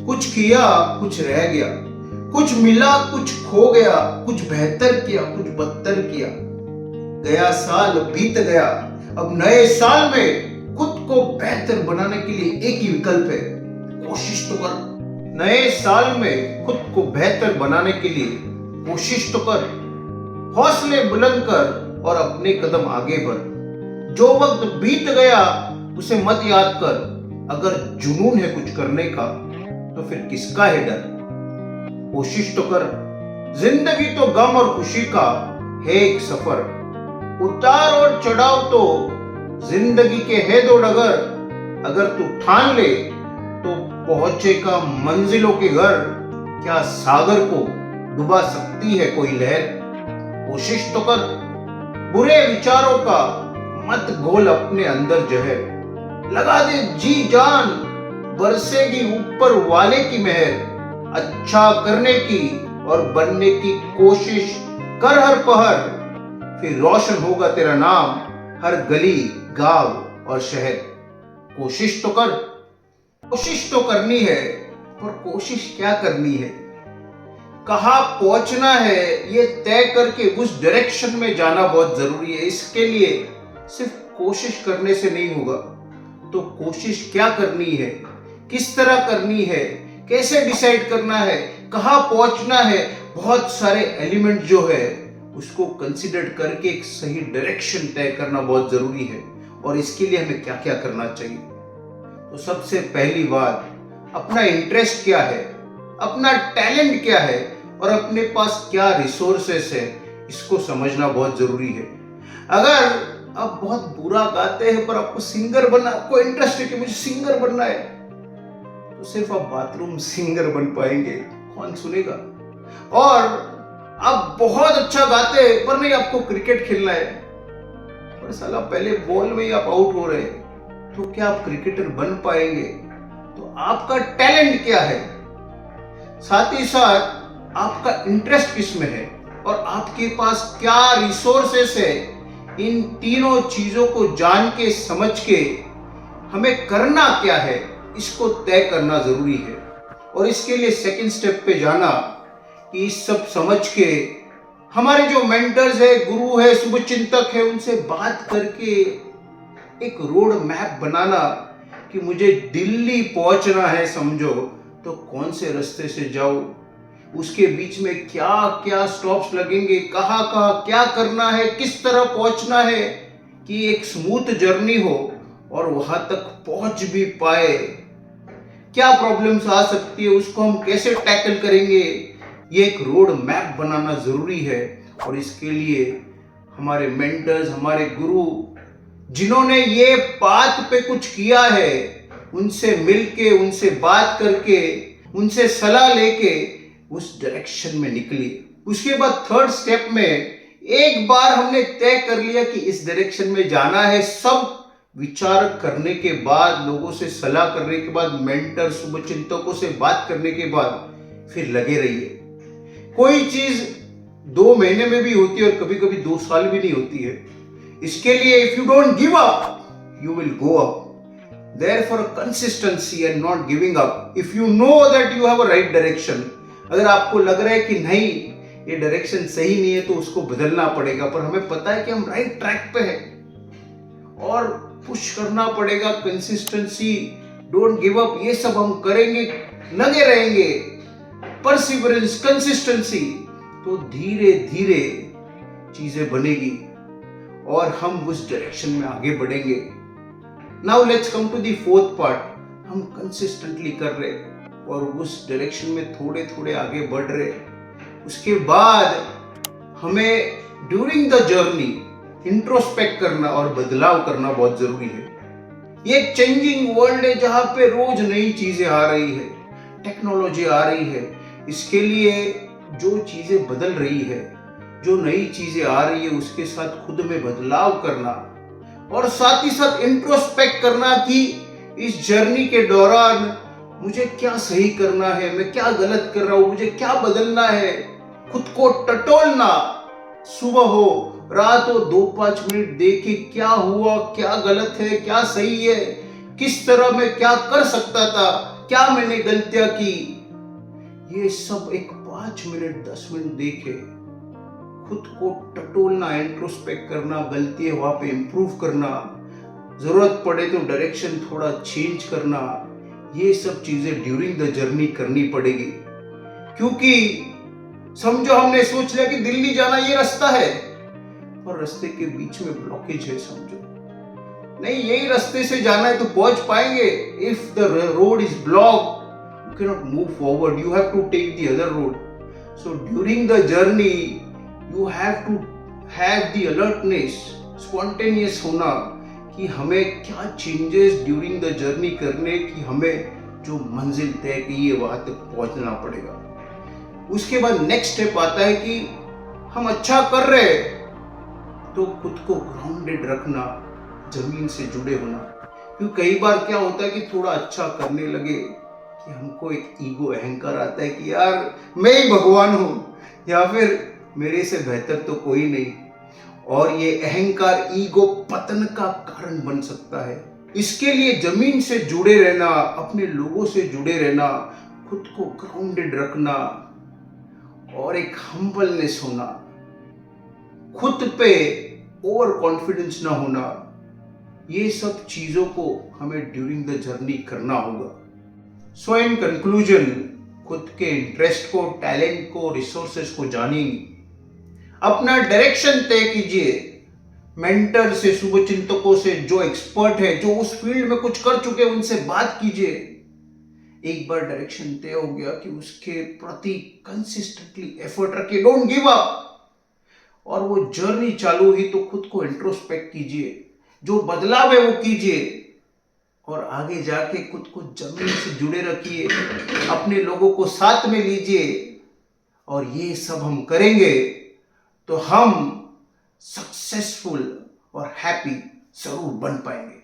कुछ किया कुछ रह गया, कुछ मिला कुछ खो गया, कुछ बेहतर किया कुछ बदतर किया। गया साल बीत गया, अब नए साल में खुद को बेहतर बनाने के लिए एक ही विकल्प है, कोशिश तो कर। नए साल में खुद को बेहतर बनाने के लिए कोशिश तो कर। हौसले बुलंद कर और अपने कदम आगे बढ़। जो वक्त बीत गया उसे मत याद कर। अगर जुनून है कुछ करने का तो फिर किसका है डर। कोशिश तो कर। जिंदगी तो गम और खुशी का है एक सफर। उतार और चढ़ाव तो जिंदगी के है दो डगर। अगर तू ठान ले तो पहुंचेगा मंजिलों के घर। क्या सागर को डुबा सकती है कोई लहर। कोशिश तो कर। बुरे विचारों का मत घोल अपने अंदर जहर। लगा दे जी जान, बरसेगी ऊपर वाले की मेहर। अच्छा करने की और बनने की कोशिश कर हर पहर। फिर रोशन होगा तेरा नाम हर गली गांव और शहर। कोशिश तो कर। कोशिश तो करनी है, पर कोशिश क्या करनी है, कहां पहुंचना है, ये तय करके उस डायरेक्शन में जाना बहुत जरूरी है। इसके लिए सिर्फ कोशिश करने से नहीं होगा, तो कोशिश क्या करनी है, किस तरह करनी है, कैसे डिसाइड करना है, कहां पहुंचना है, बहुत सारे एलिमेंट जो है उसको कंसीडर करके एक सही डायरेक्शन तय करना बहुत जरूरी है। और इसके लिए हमें क्या क्या करना चाहिए। तो सबसे पहली बात, अपना इंटरेस्ट क्या है, अपना टैलेंट क्या है और अपने पास क्या रिसोर्सेस है, इसको समझना बहुत जरूरी है। अगर आप बहुत बुरा गाते हैं पर आपको सिंगर बनना, आपको इंटरेस्ट है कि मुझे सिंगर बनना है, तो सिर्फ आप बाथरूम सिंगर बन पाएंगे, कौन सुनेगा। और आप बहुत अच्छा गाते हैं पर नहीं, आपको क्रिकेट खेलना है, पर साला पहले बॉल में ही आप आउट हो रहे हैं, तो क्या आप क्रिकेटर बन पाएंगे। तो आपका टैलेंट क्या है, साथ ही साथ आपका इंटरेस्ट किस में है और आपके पास क्या रिसोर्सेस है। इन तीनों चीजों को जान के समझ के हमें करना क्या है, इसको तय करना जरूरी है। और इसके लिए सेकंड स्टेप पे जाना कि इस सब समझ के हमारे जो मेंटर्स है, गुरु है, शुभचिंतक है, उनसे बात करके एक रोड मैप बनाना कि मुझे दिल्ली पहुंचना है समझो, तो कौन से रास्ते से जाऊं, उसके बीच में क्या क्या स्टॉप्स लगेंगे, कहां कहां क्या करना है, किस तरह पहुंचना है कि एक स्मूथ जर्नी हो और वहां तक पहुंच भी पाए। क्या प्रॉब्लम्स आ सकती है, उसको हम कैसे टैकल करेंगे, ये एक रोड मैप बनाना जरूरी है। और इसके लिए हमारे मेंटर्स, हमारे गुरु जिन्होंने ये बात पे कुछ किया है, उनसे मिलके, उनसे बात करके, उनसे सलाह लेके उस डायरेक्शन में निकली। उसके बाद थर्ड स्टेप में एक बार हमने तय कर लिया कि इस डायरेक्शन में जाना है, सब विचार करने के बाद, लोगों से सलाह करने के बाद, मेंटर शुभचिंतकों से बात करने के बाद फिर लगे रहिए। कोई चीज 2 महीने में भी होती है और कभी कभी 2 साल भी नहीं होती है। इसके लिए if you don't give up you will go up. Therefore consistency and not giving up. If you know that you have a right direction, अगर आपको लग रहा है कि नहीं ये डायरेक्शन सही नहीं है तो उसको बदलना पड़ेगा, पर हमें पता है कि हम राइट ट्रैक पे हैं और पुश करना पड़ेगा। कंसिस्टेंसी, डोंट गिव अप, ये सब हम करेंगे, लगे रहेंगे, परसिवरेंस, कंसिस्टेंसी, तो धीरे धीरे चीजें बनेगी और हम उस डायरेक्शन में आगे बढ़ेंगे। Now let's come to the fourth part. हम कंसिस्टेंटली कर रहे और उस डायरेक्शन में थोड़े थोड़े आगे बढ़ रहे। उसके बाद हमें ड्यूरिंग द जर्नी इंट्रोस्पेक्ट करना और बदलाव करना बहुत जरूरी है। ये एक चेंजिंग वर्ल्ड है जहां पे रोज नई चीजें आ रही है, टेक्नोलॉजी आ रही है। इसके लिए जो चीजें बदल रही है, जो नई चीजें आ रही है, उसके साथ खुद में बदलाव करना और साथ ही साथ इंट्रोस्पेक्ट करना कि इस जर्नी के दौरान मुझे क्या सही करना है, मैं क्या गलत कर रहा हूं, मुझे क्या बदलना है। खुद को टटोलना, सुबह हो रात हो 2-5 मिनट देखे क्या हुआ, क्या गलत है, क्या सही है, किस तरह मैं क्या कर सकता था, क्या मैंने गलतियां की, ये सब एक 5 मिनट 10 मिनट देखे खुद को टटोलना, इंट्रोस्पेक्ट करना, गलती वहां पे इंप्रूव करना, जरूरत पड़े तो डायरेक्शन थोड़ा चेंज करना, ये सब चीजें ड्यूरिंग द जर्नी करनी पड़ेगी। क्योंकि समझो हमने सोच लिया कि दिल्ली जाना ये रास्ता है, और रास्ते के बीच में ब्लॉकेज है, समझो नहीं यही रास्ते से जाना है तो पहुंच पाएंगे। If the road is block you cannot move forward, you have to take the other road. So during the journey you have to have the alertness, spontaneous होना कि हमें क्या चेंजेस ड्यूरिंग द जर्नी करने की, हमें जो मंजिल तय की है वहां तक पहुंचना पड़ेगा। उसके बाद नेक्स्ट स्टेप आता है कि हम अच्छा कर रहे तो खुद को ग्राउंडेड रखना, जमीन से जुड़े होना। क्योंकि कई बार क्या होता है कि थोड़ा अच्छा करने लगे कि हमको एक ईगो, अहंकार आता है कि यार मैं ही भगवान हूं, या फिर मेरे से बेहतर तो कोई नहीं, और ये अहंकार, ईगो पतन का कारण बन सकता है। इसके लिए जमीन से जुड़े रहना, अपने लोगों से जुड़े रहना, खुद को ग्राउंडेड रखना और एक हम्बलनेस होना, खुद पे ओवर कॉन्फिडेंस ना होना, ये सब चीजों को हमें ड्यूरिंग द जर्नी करना होगा। सो इन कंक्लूजन, खुद के इंटरेस्ट को, टैलेंट को, रिसोर्सेस को जानिए, अपना डायरेक्शन तय कीजिए, मेंटर से, शुभचिंतकों से, जो एक्सपर्ट है, जो उस फील्ड में कुछ कर चुके हैं, उनसे बात कीजिए। एक बार डायरेक्शन तय हो गया कि उसके प्रति कंसिस्टेंटली एफर्ट रखिए, डोंट गिव अप, और वो जर्नी चालू हुई तो खुद को इंट्रोस्पेक्ट कीजिए, जो बदलाव है वो कीजिए, और आगे जाके खुद को जमीन से जुड़े रखिए, अपने लोगों को साथ में लीजिए, और ये सब हम करेंगे तो हम सक्सेसफुल और हैप्पी जरूर बन पाएंगे।